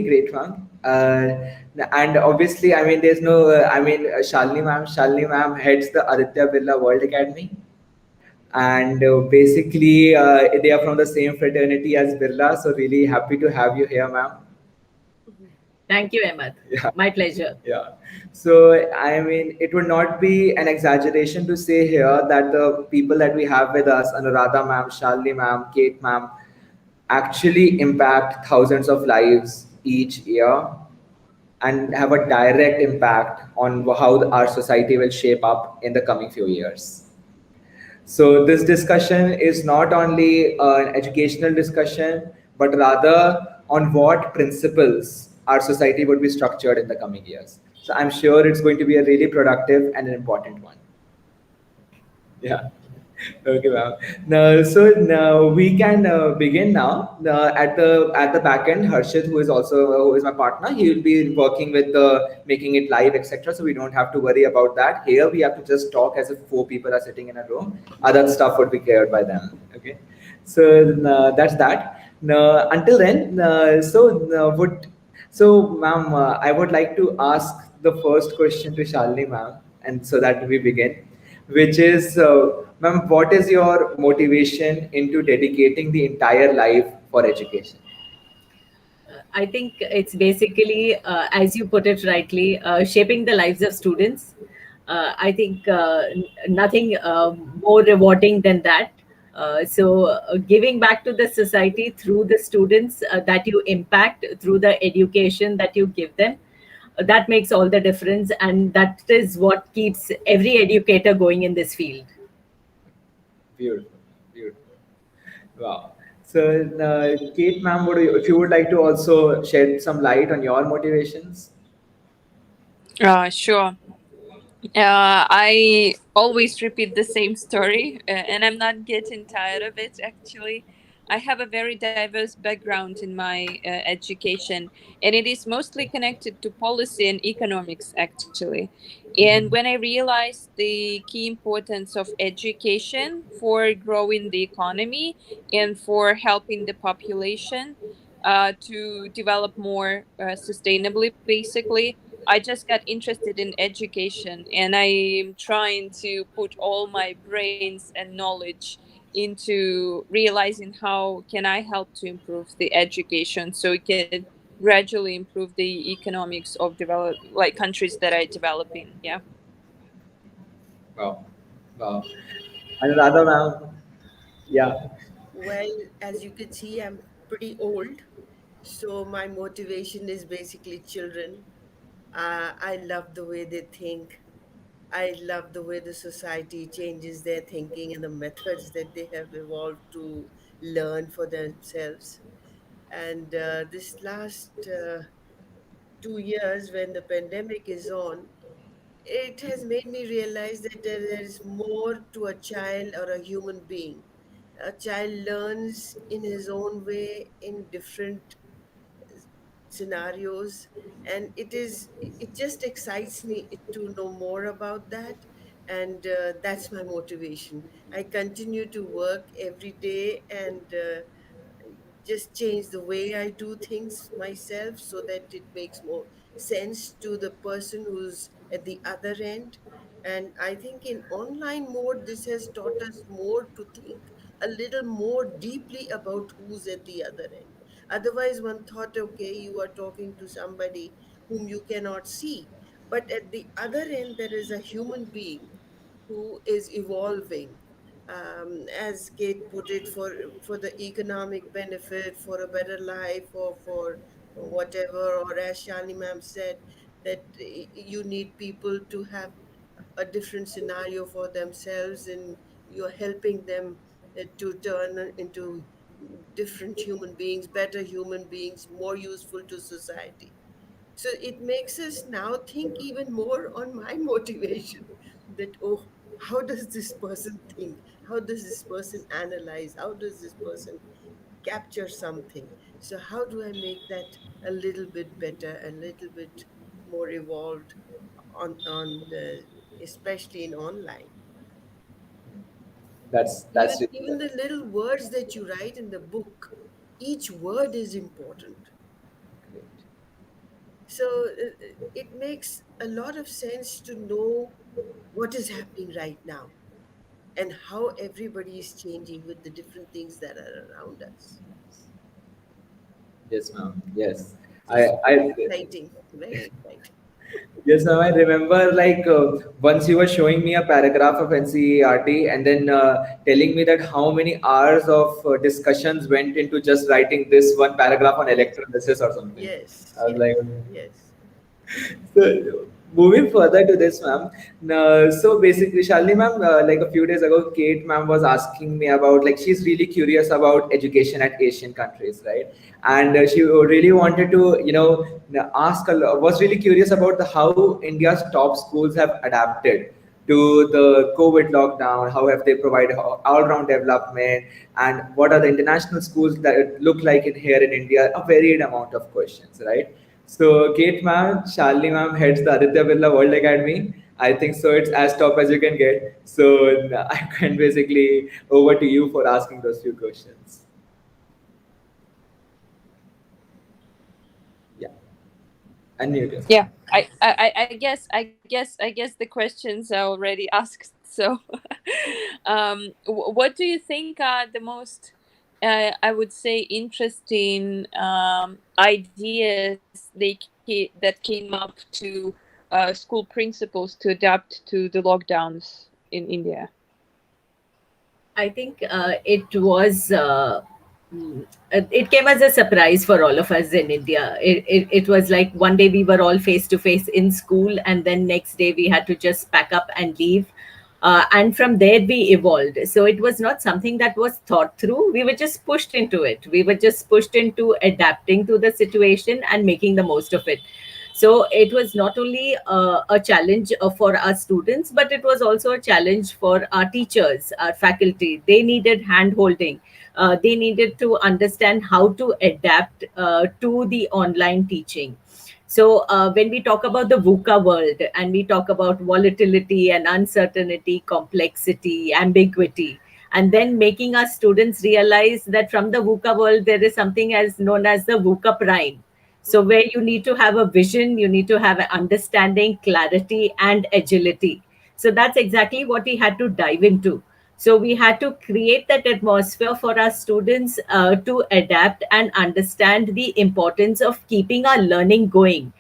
great, ma'am. And obviously, I mean, there's no, Shalini ma'am heads the Aditya Birla World Academy. And basically, they are from the same fraternity as Birla. So, really happy to have you here, ma'am. Thank you, Ahmed. Yeah. My pleasure. Yeah. So, I mean, it would not be an exaggeration to say here that the people that we have with us, Anuradha ma'am, Shalini ma'am, Kate ma'am, actually impact thousands of lives each year and have a direct impact on how our society will shape up in the coming few years. So this discussion is not only an educational discussion, but rather on what principles our society would be structured in the coming years. So I'm sure it's going to be a really productive and an important one. Yeah. Okay, ma'am. Now, so now we can begin now. At the back end, Harshit, who is my partner, he will be working with making it live, etc. So we don't have to worry about that. Here we have to just talk as if four people are sitting in a room. Other stuff would be cleared by them. Okay. So that's that. Now, until then, ma'am, I would like to ask the first question to Shalini, ma'am, and so that we begin, which is, ma'am, what is your motivation into dedicating the entire life for education? I think it's basically, as you put it rightly, shaping the lives of students. I think nothing more rewarding than that. Giving back to the society through the students that you impact, through the education that you give them, that makes all the difference. And that is what keeps every educator going in this field. Beautiful, beautiful. Wow. So, Kate, ma'am, if you would like to also shed some light on your motivations? Sure. I always repeat the same story, and I'm not getting tired of it actually. I have a very diverse background in my education, and it is mostly connected to policy and economics actually. And when I realized the key importance of education for growing the economy and for helping the population to develop more sustainably, basically, I just got interested in education, and I'm trying to put all my brains and knowledge into realizing how can I help to improve the education so it can gradually improve the economics of develop like countries that are developing. Yeah. Wow. Wow. And rather, ma'am, yeah. Well, as you can see, I'm pretty old. So my motivation is basically children. I love the way they think. I love the way the society changes their thinking and the methods that they have evolved to learn for themselves. And this last 2 years, when the pandemic is on, it has made me realize that there is more to a child or a human being. A child learns in his own way in different scenarios, and it just excites me to know more about that. And that's my motivation. I continue to work every day and just change the way I do things myself so that it makes more sense to the person who's at the other end. And I think in online mode, this has taught us more to think a little more deeply about who's at the other end. Otherwise, one thought, okay, you are talking to somebody whom you cannot see. But at the other end, there is a human being who is evolving, as Kate put it, for the economic benefit, for a better life, or for whatever, or as Shani ma'am said, that you need people to have a different scenario for themselves, and you're helping them to turn into different human beings, better human beings, more useful to society. So it makes us now think even more on my motivation, that, oh, how does this person think? How does this person analyze? How does this person capture something? So, how do I make that a little bit better, a little bit more evolved especially in online? That's really Even the little words that you write in the book, each word is important. great. So it makes a lot of sense to know what is happening right now and how everybody is changing with the different things that are around us. Yes, ma'am. Yes. So I, it's very I, exciting, very exciting. yes, ma'am. I remember like once you were showing me a paragraph of NCERT and then telling me that how many hours of discussions went into just writing this one paragraph on electrolysis or something. Yes, I was yes, like, yes. so moving further to this, ma'am. So basically, Shalini, ma'am, like a few days ago, Kate, ma'am, was asking me about like she's really curious about education at Asian countries, right? And she really wanted to, ask was really curious about the how India's top schools have adapted to the COVID lockdown. How have they provided all-round development, and what are the international schools that look like in here in India? A varied amount of questions, right? So Kate ma'am, Shalini ma'am heads the Aditya Birla World Academy. I think so. It's as top as you can get. So I can basically over to you for asking those few questions. Yeah, unmute yourself. Yeah, I guess the questions are already asked. So, what do you think are the most, I would say, interesting ideas that came up to school principals to adapt to the lockdowns in India? I think it was. It came as a surprise for all of us in India. It was like one day we were all face to face in school, and then next day we had to just pack up and leave. And from there we evolved. So it was not something that was thought through. We were just pushed into it. We were just pushed into adapting to the situation and making the most of it. So it was not only a challenge for our students, but it was also a challenge for our teachers, our faculty. They needed hand holding. They needed to understand how to adapt to the online teaching. So when we talk about the VUCA world and we talk about volatility and uncertainty, complexity, ambiguity, and then making our students realize that from the VUCA world there is something as known as the VUCA prime. So where you need to have a vision, you need to have an understanding, clarity, and agility. So that's exactly what we had to dive into. So we had to create that atmosphere for our students to adapt and understand the importance of keeping our learning going.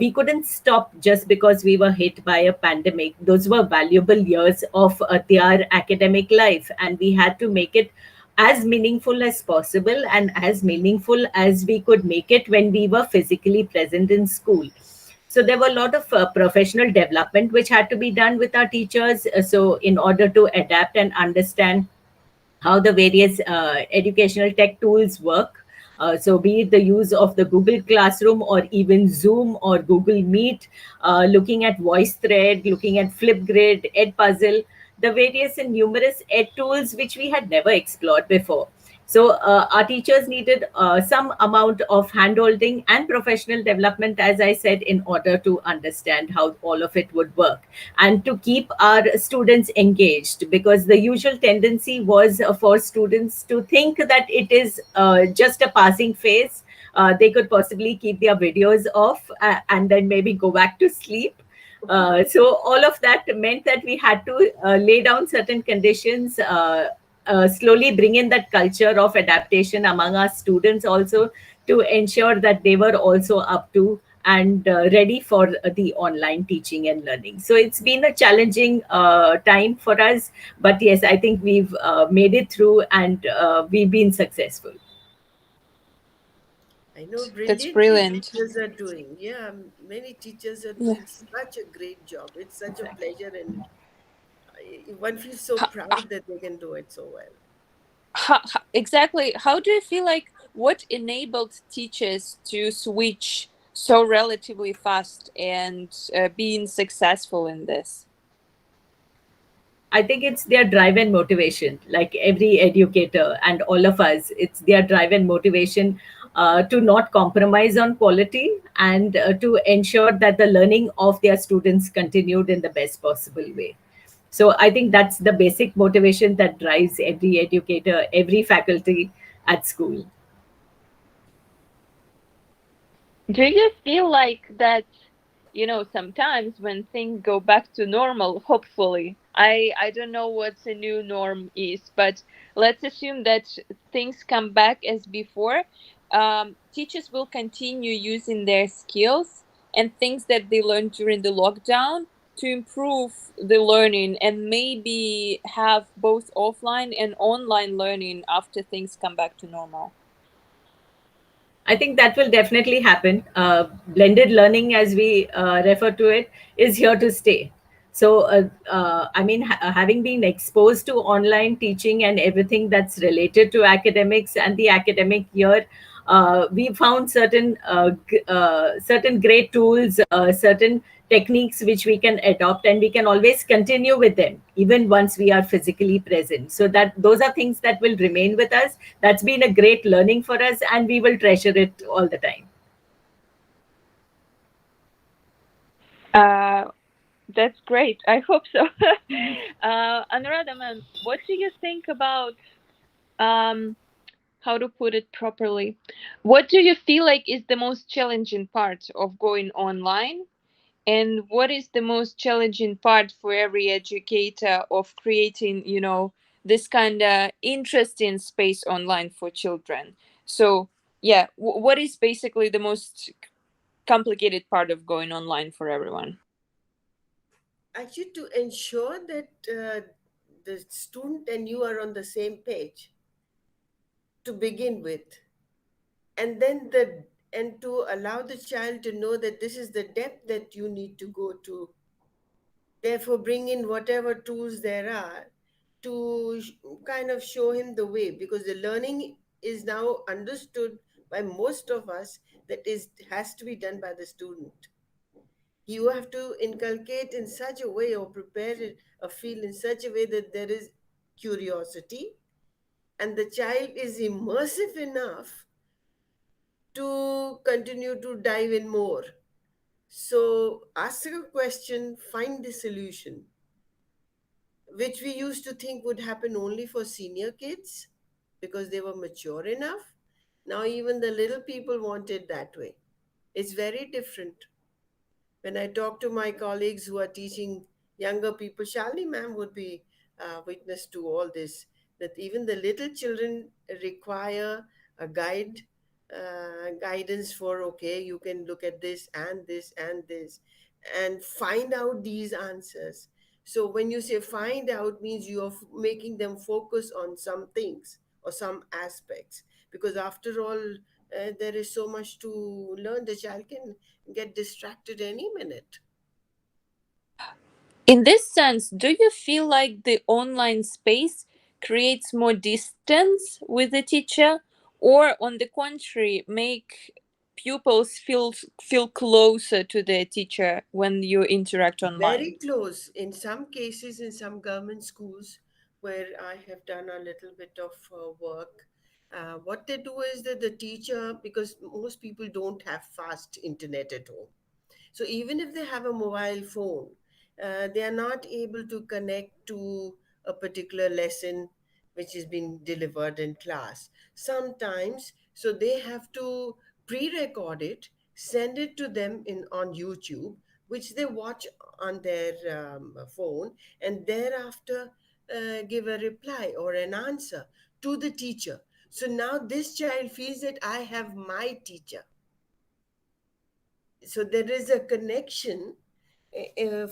We couldn't stop just because we were hit by a pandemic. Those were valuable years of their academic life, and we had to make it as meaningful as possible and as meaningful as we could make it when we were physically present in school. So there were a lot of professional development which had to be done with our teachers. So in order to adapt and understand how the various educational tech tools work. So, be it the use of the Google Classroom or even Zoom or Google Meet, looking at VoiceThread, looking at Flipgrid, Edpuzzle, the various and numerous ed tools which we had never explored before. So, our teachers needed some amount of handholding and professional development, as I said, in order to understand how all of it would work and to keep our students engaged, because the usual tendency was for students to think that it is just a passing phase. They could possibly keep their videos off and then maybe go back to sleep. So all of that meant that we had to lay down certain conditions, slowly bring in that culture of adaptation among our students also, to ensure that they were also up to and ready for the online teaching and learning. So it's been a challenging time for us, but yes, I think we've made it through and we've been successful. I know That's brilliantly brilliant. teachers are doing. Yeah, many teachers are Yeah. doing such a great job. It's such a pleasure, and one feels so How, proud that they can do it so well. exactly. How do you feel like what enabled teachers to switch so relatively fast and being successful in this? I think it's their drive and motivation, like every educator and all of us, it's their drive and motivation to not compromise on quality and to ensure that the learning of their students continued in the best possible way. So I think that's the basic motivation that drives every educator, every faculty at school. Do you feel like that, sometimes when things go back to normal, hopefully, I don't know what the new norm is, but let's assume that things come back as before, teachers will continue using their skills and things that they learned during the lockdown to improve the learning and maybe have both offline and online learning after things come back to normal. I think that will definitely happen. Blended learning, as we refer to it, is here to stay. So, I mean, having been exposed to online teaching and everything that's related to academics and the academic year, we found certain great tools, certain techniques which we can adopt, and we can always continue with them even once we are physically present. So that those are things that will remain with us. That's been a great learning for us, and we will treasure it all the time. Uh, That's great. I hope so. Anuradha, ma'am, what do you think about um, how to put it properly? What do you feel like is the most challenging part of going online? And what is the most challenging part for every educator of creating, this kind of interesting space online for children? So, yeah, what is basically the most complicated part of going online for everyone? Actually, to ensure that the student and you are on the same page to begin with, and then the and to allow the child to know that this is the depth that you need to go to. Therefore, bring in whatever tools there are to kind of show him the way, because the learning is now understood by most of us that is has to be done by the student. You have to inculcate in such a way or prepare it a field in such a way that there is curiosity and the child is immersive enough to continue to dive in more. So ask a question, find the solution, which we used to think would happen only for senior kids because they were mature enough. Now even the little people want it that way. It's very different. When I talk to my colleagues who are teaching younger people, Shalini ma'am would be witness to all this, that even the little children require a guidance for, okay, you can look at this and this and this and find out these answers. So when you say find out means you are making them focus on some things or some aspects, because after all, there is so much to learn. The child can get distracted any minute. In this sense, do you feel like the online space creates more distance with the teacher, or on the contrary, make pupils feel closer to their teacher when you interact Very online? close. In some cases, in some government schools where I have done a little bit of work, what they do is that the teacher, because most people don't have fast internet at home, so even if they have a mobile phone, they are not able to connect to a particular lesson which is being delivered in class. Sometimes, so they have to pre-record it, send it to them in on YouTube, which they watch on their phone, and thereafter give a reply or an answer to the teacher. So now this child feels that I have my teacher, so there is a connection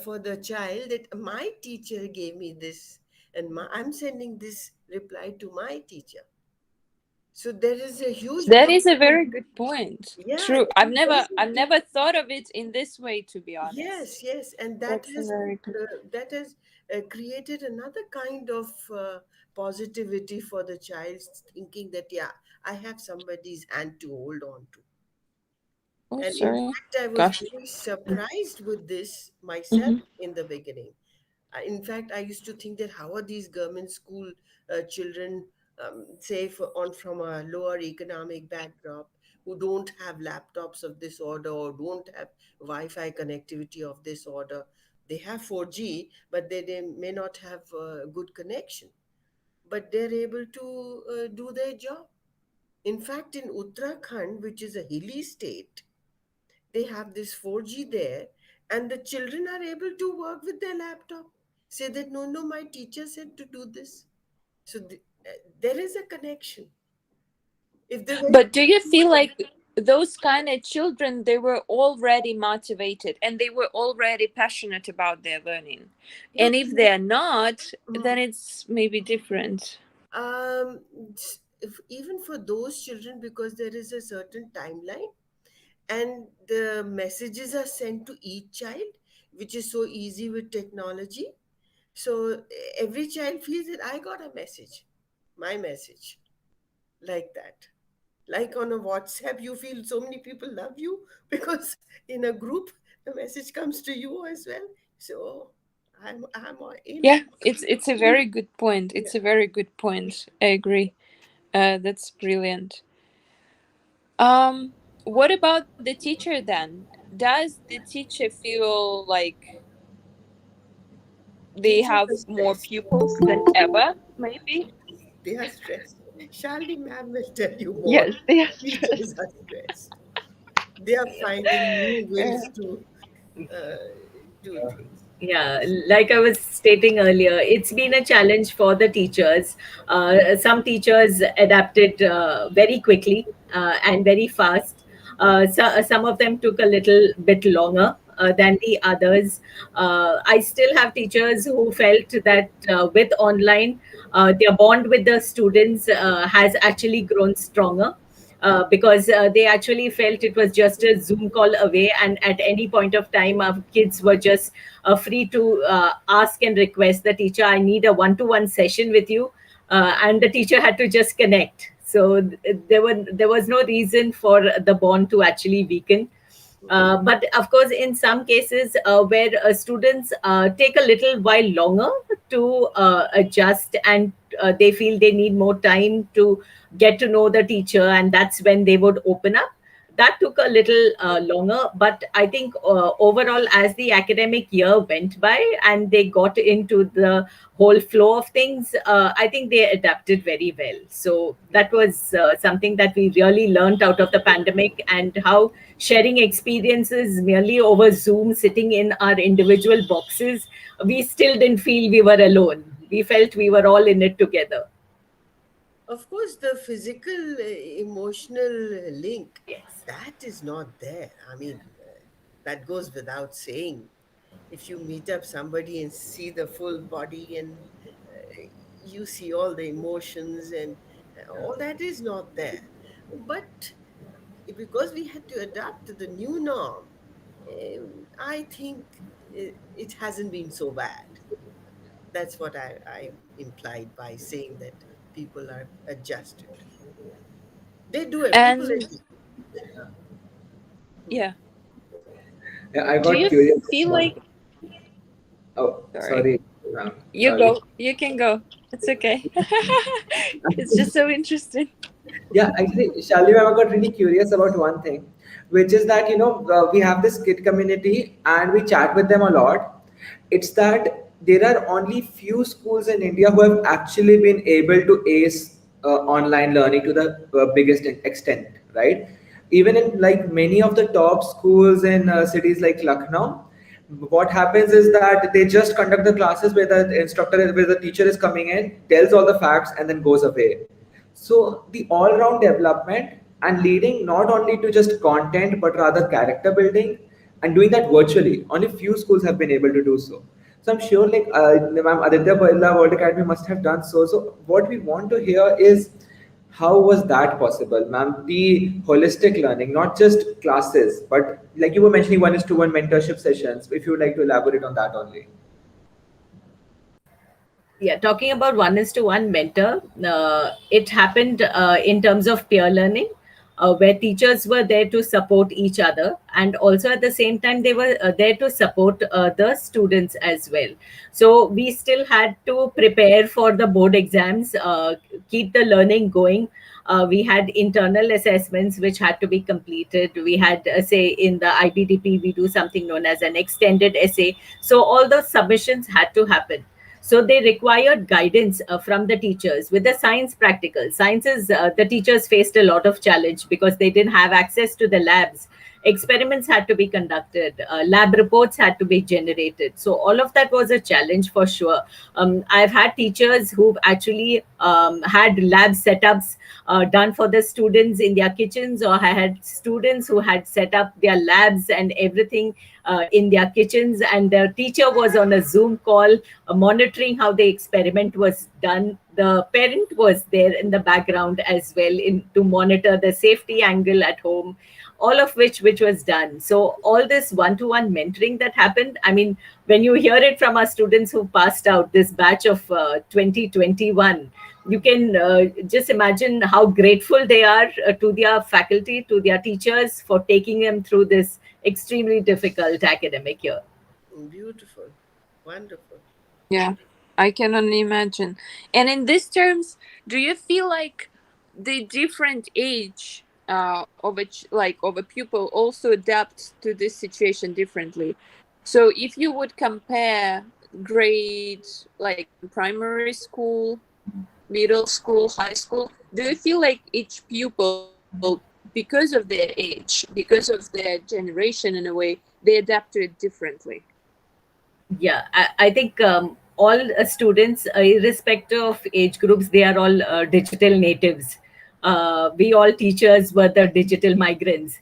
for the child that my teacher gave me this, and I'm sending this reply to my teacher. So there is a huge That is a bond. very good point. Yeah, True. I've it never is a I've big. never thought of it in this way, to be Yes, honest. yes, and That's a very good. that has created another kind of positivity for the child, thinking that yeah, I have somebody's hand to hold on to. Oh, And in sorry. fact, I was Gosh. very surprised with this myself Hmm. in the beginning. In fact, I used to think that how are these government school children, say from a lower economic backdrop, who don't have laptops of this order or don't have Wi-Fi connectivity of this order. They have 4G, but they may not have good connection. But they're able to do their job. In fact, in Uttarakhand, which is a hilly state, They have this 4G there, and the children are able to work with their laptop. Say that, no, no, my teacher said to do this. So there is a connection. If they went, But do you feel like those kind of children, they were already motivated and they were already passionate about their learning? no, And if they're not, then mm, it's maybe different. um, even for those children, because there is a certain timeline and the messages are sent to each child, which is so easy with technology. So every child feels that I got a message, my message, like that. Like on a WhatsApp, you feel so many people love you because in a group, the message comes to you as well. So I'm in. Yeah, it's a very good point. Yeah. It's a very good point. I agree. That's brilliant. What about the teacher then? Does the teacher feel like they Teachers have are more stressed. pupils than ever? Maybe. They are stressed. Shalini ma'am will tell you more. Yes, they are Teachers stressed. are stressed. They are finding new Uh, ways to uh, do things. Yeah, like I was stating earlier, it's been a challenge for the teachers. Some teachers adapted very quickly and very fast. Some of them took a little bit longer than the others. I still have teachers who felt that with online, their bond with the students has actually grown stronger. Because they actually felt it was just a Zoom call away, and at any point of time, our kids were just free to ask and request the teacher, I need a one-to-one session with you, and the teacher had to just connect. So there was no reason for the bond to actually weaken. But of course, in some cases where students take a little while longer to adjust, and they feel they need more time to get to know the teacher, and that's when they would open up. That took a little longer, but I think overall, as the academic year went by and they got into the whole flow of things, I think they adapted very well. So that was something that we really learned out of the pandemic, and how sharing experiences merely over Zoom, sitting in our individual boxes, we still didn't feel we were alone. We felt we were all in it together. Of course, the physical, emotional link, Yes. that is not there. I mean, that goes without saying. If you meet up somebody and see the full body and you see all the emotions and all that is not there. But because we had to adapt to the new norm, I think it hasn't been so bad. That's what I implied by saying that people are adjusted. They do it. People and are. yeah, Yeah, I do got you curious feel about. like? Oh, Sorry, sorry, ma'am. you Sorry. go. You can go. It's okay. It's just so interesting. Yeah, actually, Shalini ma'am, I got really curious about one thing, which is that we have this kid community and we chat with them a lot. It's that there are only few schools in India who have actually been able to ace online learning to the biggest extent, right? Even in like many of the top schools in cities like Lucknow, what happens is that they just conduct the classes where where the teacher is coming in, tells all the facts, and then goes away. So the all-round development and leading not only to just content but rather character building, and doing that virtually. Only few schools have been able to do so. So I'm sure like Ma'am Aditya Birla World Academy must have done so. So what we want to hear is how was that possible, ma'am? The holistic learning, not just classes, but like you were mentioning, one is to one mentorship sessions. If you would like to elaborate on that only. Yeah, talking about one is to one mentor, it happened in terms of peer learning, where teachers were there to support each other, and also at the same time they were there to support the students as well. So we still had to prepare for the board exams, keep the learning going. We had internal assessments which had to be completed. We had, say, in the IBDP, we do something known as an extended essay. So all those submissions had to happen. So they required guidance from the teachers with the science practical sciences. The teachers faced a lot of challenge because they didn't have access to the labs, experiments had to be conducted, lab reports had to be generated. So all of that was a challenge for sure. I've had teachers who've actually had lab setups done for the students in their kitchens, or I had students who had set up their labs and everything in their kitchens, and the teacher was on a Zoom call monitoring how the experiment was done. The parent was there in the background as well to monitor the safety angle at home, all of which was done. So all this one-to-one mentoring that happened, I mean, when you hear it from our students who passed out, this batch of 2021, you can just imagine how grateful they are to their faculty, to their teachers, for taking them through this extremely difficult academic year. Beautiful. Wonderful. Yeah, I can only imagine. And in these terms, do you feel like the different age of a pupil also adapts to this situation differently? So if you would compare grades like in primary school, middle school, high school, do you feel like each pupil, because of their age, because of their generation in a way, they adapt to it differently? Yeah, I think all students, irrespective of age groups, they are all digital natives. We all teachers were the digital migrants.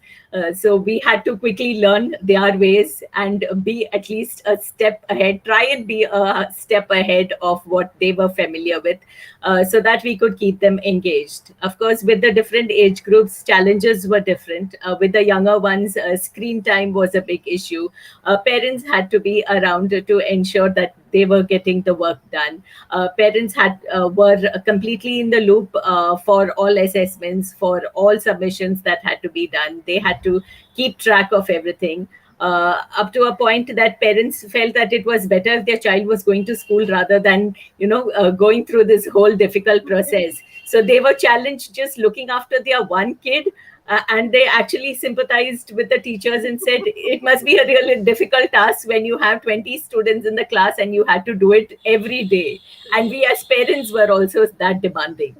So we had to quickly learn their ways and be at least a step ahead, try and be a step ahead of what they were familiar with, so that we could keep them engaged. Of course, with the different age groups, challenges were different. With the younger ones, screen time was a big issue. Parents had to be around to ensure that they were getting the work done. Parents had were completely in the loop for all assessments, for all submissions that had to be done. They had to keep track of everything. Up to a point that parents felt that it was better if their child was going to school rather than going through this whole difficult process. So they were challenged just looking after their one kid, and they actually sympathized with the teachers and said it must be a really difficult task when you have 20 students in the class and you had to do it every day, and we as parents were also that demanding.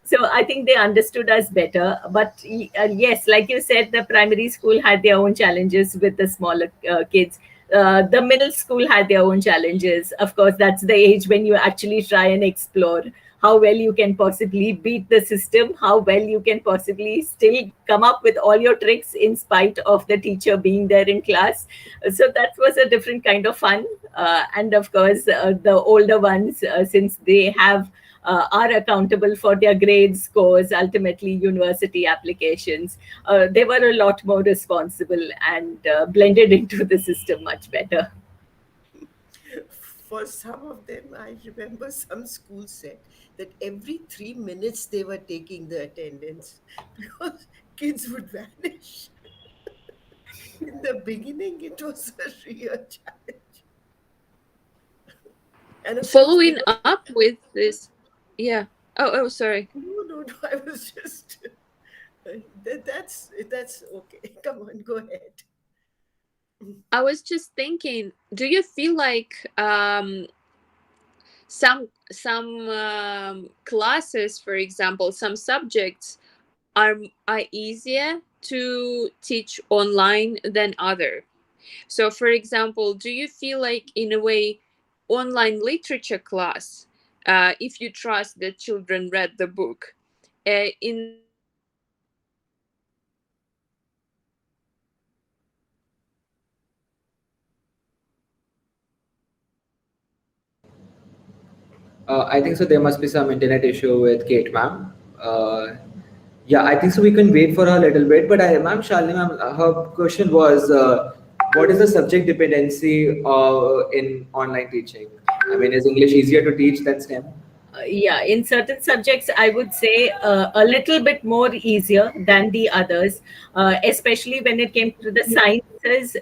So I think they understood us better. But yes, like you said, the primary school had their own challenges with the smaller kids. The middle school had their own challenges. Of course, that's the age when you actually try and explore how well you can possibly beat the system, how well you can possibly still come up with all your tricks in spite of the teacher being there in class. So that was a different kind of fun. And of course, the older ones, since they have are accountable for their grades, scores, ultimately university applications. They were a lot more responsible and blended into the system much better. For some of them, I remember some schools said that every 3 minutes they were taking the attendance because kids would vanish. In the beginning, it was a real challenge. And of course, Following up with this, yeah. Oh, sorry. no, I was just that's okay. Come on, go ahead. I was just thinking, do you feel like some classes, for example, some subjects are easier to teach online than other? So, for example, do you feel like in a way online literature class, if you trust that children read the book, in that case, do you feel like it would be easier to teach online I think so. There must be some internet issue with Kate, ma'am. Yeah, I think so. We can wait for her a little bit. But ma'am, Shalini, ma'am, her question was, what is the subject dependency in online teaching? I mean, is English easier to teach than STEM? Yeah, in certain subjects, I would say a little bit more easier than the others, especially when it came to the sciences.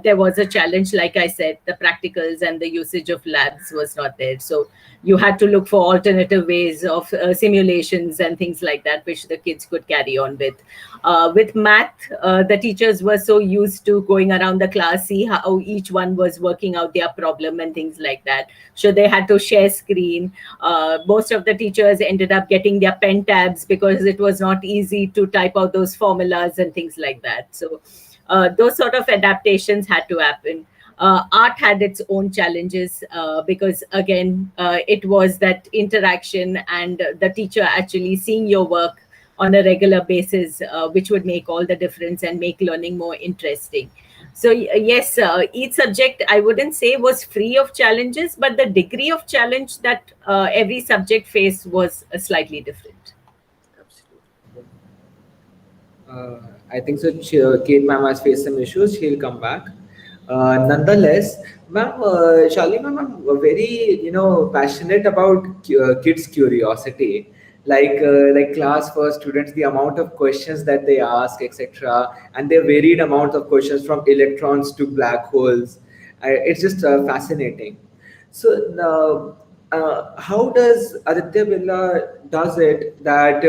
There was a challenge, like I said, the practicals and the usage of labs was not there. So you had to look for alternative ways of simulations and things like that, which the kids could carry on with. With math, the teachers were so used to going around the class, see how each one was working out their problem and things like that. So they had to share screen. Most of the teachers ended up getting their pen tabs because it was not easy to type out those formulas and things like that. So those sort of adaptations had to happen. Art had its own challenges because, again, it was that interaction and the teacher actually seeing your work on a regular basis, which would make all the difference and make learning more interesting. So, yes, each subject I wouldn't say was free of challenges, but the degree of challenge that every subject faced was slightly different. Absolutely. Uh, I think so. Kate ma'am has faced some issues. She'll come back. Nonetheless, ma'am, Shalini ma'am, I'm very passionate about kids' curiosity. Like class first students, the amount of questions that they ask, etc., and their varied amount of questions from electrons to black holes. It's just fascinating. So how does Aditya Birla does it that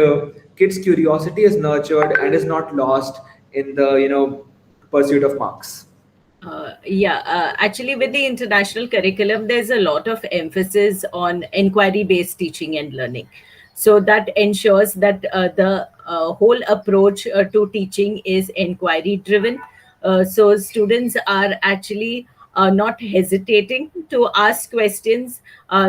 kids' curiosity is nurtured and is not lost in the pursuit of marks? Yeah, actually, with the international curriculum, there's a lot of emphasis on inquiry based teaching and learning. So that ensures that the whole approach to teaching is inquiry driven. So students are actually not hesitating to ask questions.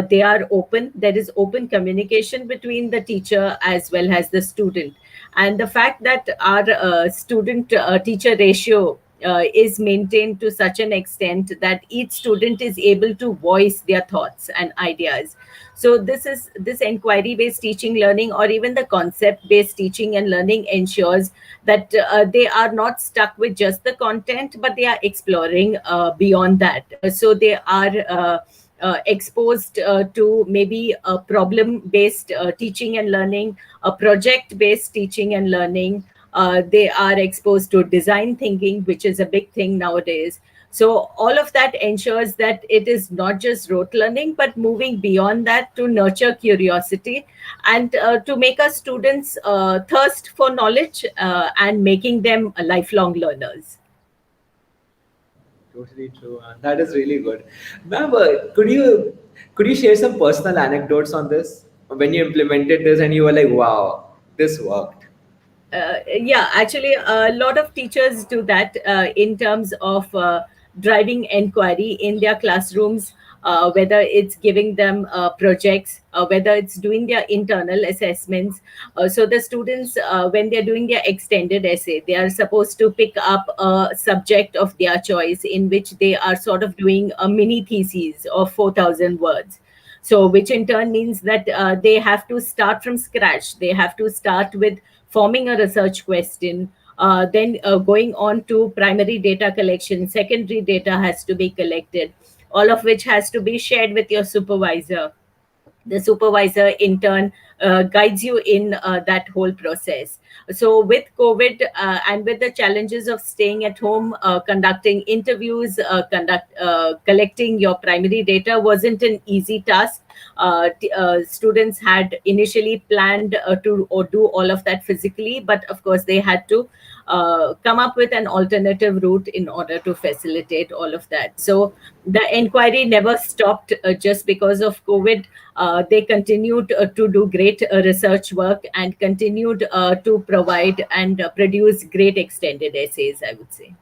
They are open. There is open communication between the teacher as well as the student. And the fact that our student teacher ratio is maintained to such an extent that each student is able to voice their thoughts and ideas. So this inquiry based teaching learning, or even the concept based teaching and learning, ensures that they are not stuck with just the content, but they are exploring beyond that. So they are exposed to maybe a problem based teaching and learning, a project based teaching and learning. They are exposed to design thinking, which is a big thing nowadays. So all of that ensures that it is not just rote learning, but moving beyond that to nurture curiosity and to make our students thirst for knowledge and making them lifelong learners. Totally true. That is really good. Ma'am, could you share some personal anecdotes on this when you implemented this and you were like, wow, this worked? Yeah, actually, a lot of teachers do that in terms of driving inquiry in their classrooms, whether it's giving them projects, whether it's doing their internal assessments. So the students, when they're doing their extended essay, they are supposed to pick up a subject of their choice in which they are sort of doing a mini thesis of 4,000 words. So which in turn means that they have to start from scratch. They have to start with forming a research question, then going on to primary data collection, secondary data has to be collected, all of which has to be shared with your supervisor. The supervisor in turn guides you in that whole process. So with COVID and with the challenges of staying at home, conducting interviews, collecting your primary data wasn't an easy task. Students had initially planned to or do all of that physically, but of course they had to come up with an alternative route in order to facilitate all of that. So the inquiry never stopped just because of COVID. They continued to do great research work and continued to provide and produce great extended essays, I would say.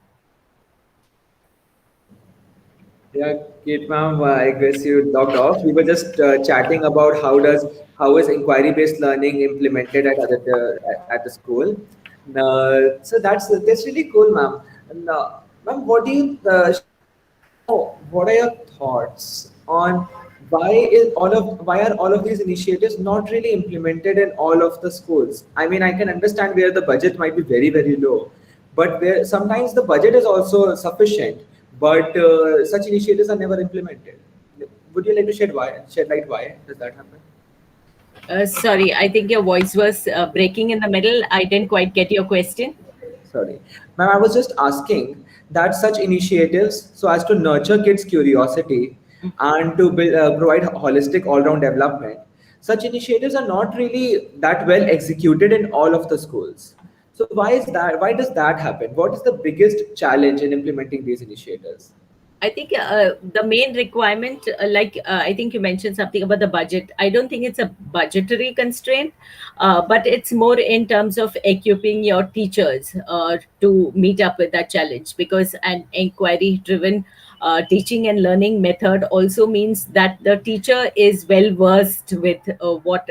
Yeah, Kate ma'am, I guess you logged off. We were just chatting about how is inquiry-based learning implemented at at the school. So that's really cool, ma'am. And ma'am, what are your thoughts on why are all of these initiatives not really implemented in all of the schools? I mean, I can understand where the budget might be very, very low, but where sometimes the budget is also sufficient, but such initiatives are never implemented. Would you like to shed light why does that happen? Sorry, I think your voice was breaking in the middle. I didn't quite get your question. Sorry. Ma'am, I was just asking that such initiatives, so as to nurture kids' curiosity and to provide holistic all-round development, such initiatives are not really that well executed in all of the schools. So why is that? Why does that happen? What is the biggest challenge in implementing these initiatives? I think the main requirement, I think you mentioned something about the budget. I don't think it's a budgetary constraint, but it's more in terms of equipping your teachers to meet up with that challenge. Because an inquiry-driven teaching and learning method also means that the teacher is well versed with what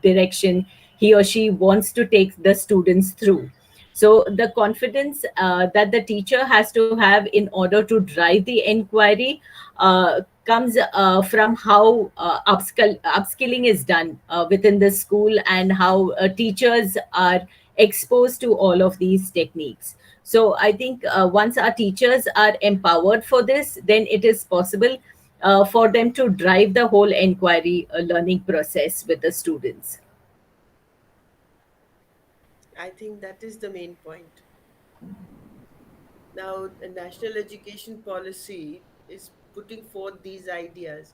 direction he or she wants to take the students through. So the confidence that the teacher has to have in order to drive the inquiry comes from how upskilling is done within the school, and how teachers are exposed to all of these techniques. So I think once our teachers are empowered for this, then it is possible for them to drive the whole inquiry learning process with the students. I think that is the main point. Now, the national education policy is putting forth these ideas,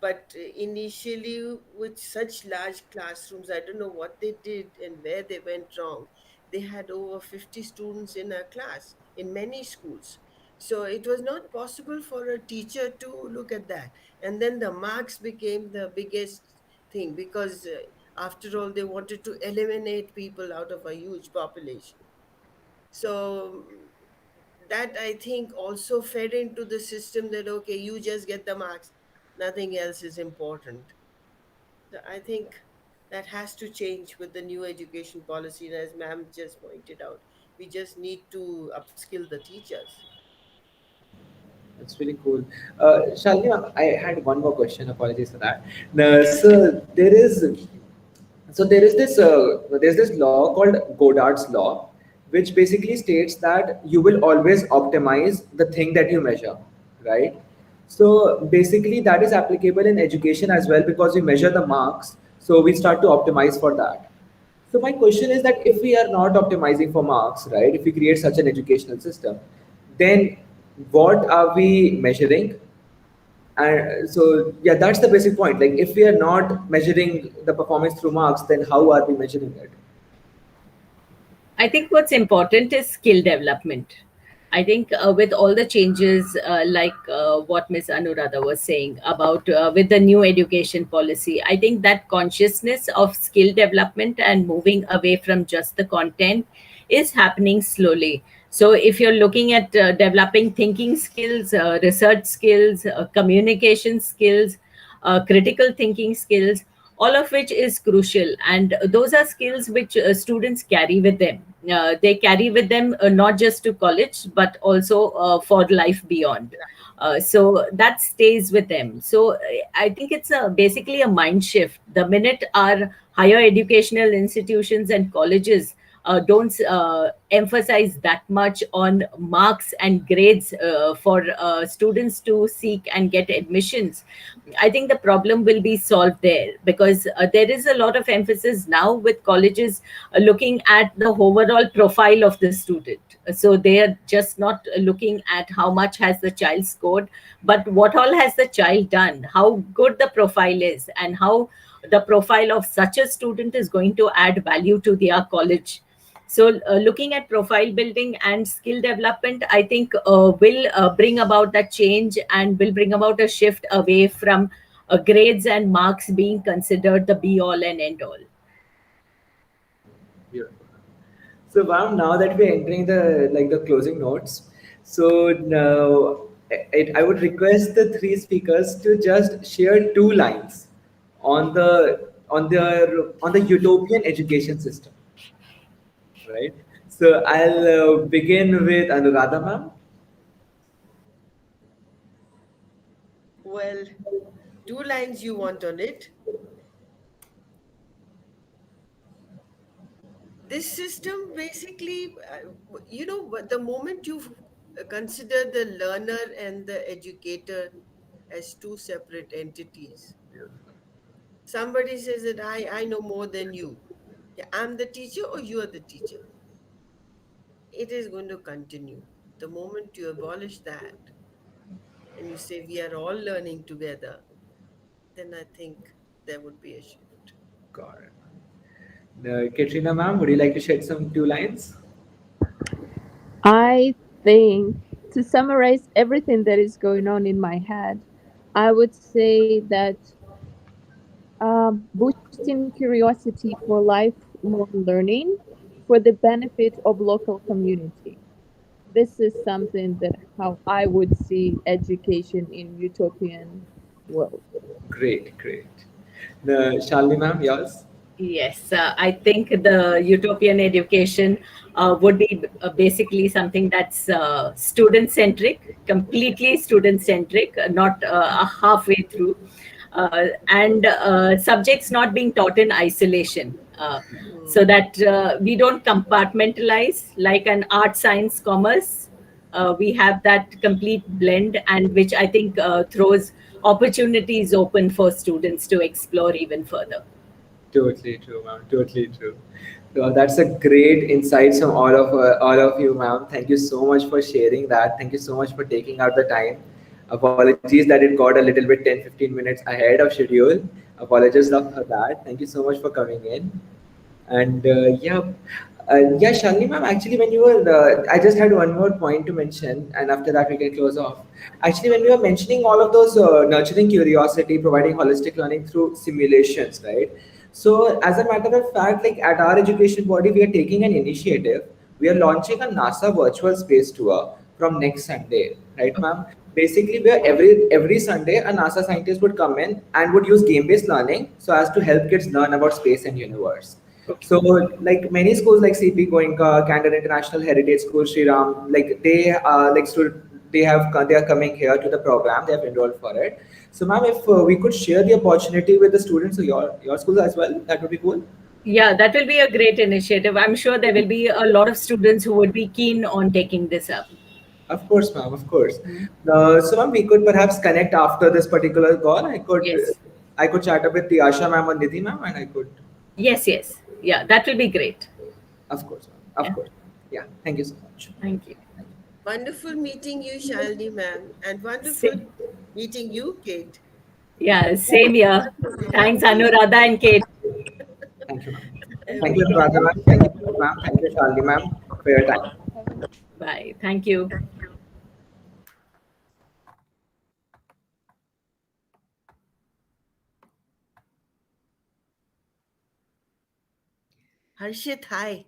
but initially, with such large classrooms, I don't know what they did and where they went wrong. They had over 50 students in a class in many schools. So it was not possible for a teacher to look at that. And then the marks became the biggest thing because, after all, they wanted to eliminate people out of a huge population. So that, I think, also fed into the system that okay, you just get the marks, nothing else is important. So I think that has to change with the new education policy. And as ma'am just pointed out, we just need to upskill the teachers. That's really cool. Shalini, ma'am, I had one more question. Apologies for that. So there is this there's this law called Goddard's law, which basically states that you will always optimize the thing that you measure, right? So basically that is applicable in education as well, because we measure the marks, so we start to optimize for that. So my question is that if we are not optimizing for marks, right? If we create such an educational system, then what are we measuring? And so, yeah, that's the basic point. Like, if we are not measuring the performance through marks, then how are we measuring it? I think what's important is skill development. I think with all the changes, what Ms. Anuradha was saying about with the new education policy, I think that consciousness of skill development and moving away from just the content is happening slowly. So if you're looking at developing thinking skills, research skills, communication skills, critical thinking skills, all of which is crucial, and those are skills which students carry with them. They carry with them not just to college but also for life beyond. So that stays with them. So I think it's basically a mind shift. The minute our higher educational institutions and colleges don't emphasize that much on marks and grades for students to seek and get admissions, I think the problem will be solved there, because there is a lot of emphasis now with colleges looking at the overall profile of the student. So they are just not looking at how much has the child scored, but what all has the child done, how good the profile is, and how the profile of such a student is going to add value to their college. So, looking at profile building and skill development, I think will bring about that change and will bring about a shift away from grades and marks being considered the be all and end all. Beautiful. So, Vam, now that we're entering the closing notes, so now I would request the three speakers to just share two lines on the utopian education system, right? So I'll begin with Anuradha, ma'am. Well, two lines you want on it. This system basically, the moment you consider the learner and the educator as two separate entities, somebody says that I know more than you. Yeah, I'm the teacher or you are the teacher. It is going to continue. The moment you abolish that and you say we are all learning together, then I think there would be a shift. Got it. Katrina, ma'am, would you like to shed some two lines? I think to summarize everything that is going on in my head, I would say that boosting curiosity for lifelong learning for the benefit of local community. This is something that how I would see education in utopian world. Great, great. The Shalini ma'am, yours? Yes, I think the utopian education would be basically something that's student centric, completely student centric, not halfway through, and subjects not being taught in isolation. So that we don't compartmentalize like an art, science, commerce. We have that complete blend, and which I think throws opportunities open for students to explore even further. Totally true, ma'am. Totally true. That's a great insights from all of you, ma'am. Thank you so much for sharing that. Thank you so much for taking out the time. Apologies that it got a little bit 10-15 minutes ahead of schedule. Apologies for that. Thank you so much for coming in. And yeah, Shalini ma'am, actually, when you were, I just had one more point to mention, and after that we can close off. Actually, when you were mentioning all of those nurturing curiosity, providing holistic learning through simulations, right? So, as a matter of fact, like at our education body, we are taking an initiative. We are launching a NASA virtual space tour from next Sunday, right, ma'am? Basically, where every Sunday a NASA scientist would come in and would use game-based learning so as to help kids learn about space and universe. Okay. So, like many schools like CP Goenka, Candor International Heritage School, Sri Ram, like they they are coming here to the program. They have enrolled for it. So, ma'am, if we could share the opportunity with the students of your school as well, that would be cool. Yeah, that will be a great initiative. I'm sure there will be a lot of students who would be keen on taking this up. Of course, ma'am. Of course. Mhm. So, ma'am, we could perhaps connect after this particular call. Yes. I could chat up with the Asha ma'am or Nidhi ma'am, and I could, Yes, yes. Yeah, that will be great. of course, ma'am. Of Yeah. course. Yeah. Thank you so much. Thank you. Wonderful meeting you, Shalini ma'am, and wonderful Same, meeting you, Kate. yeah, same here. Thanks, Anuradha and Kate. Thank you, ma'am. Thank you, Okay. Radha ma'am. Thank you, ma'am. Thank you, Shalini ma'am, for your time. Bye. Thank you. Harshit, hi.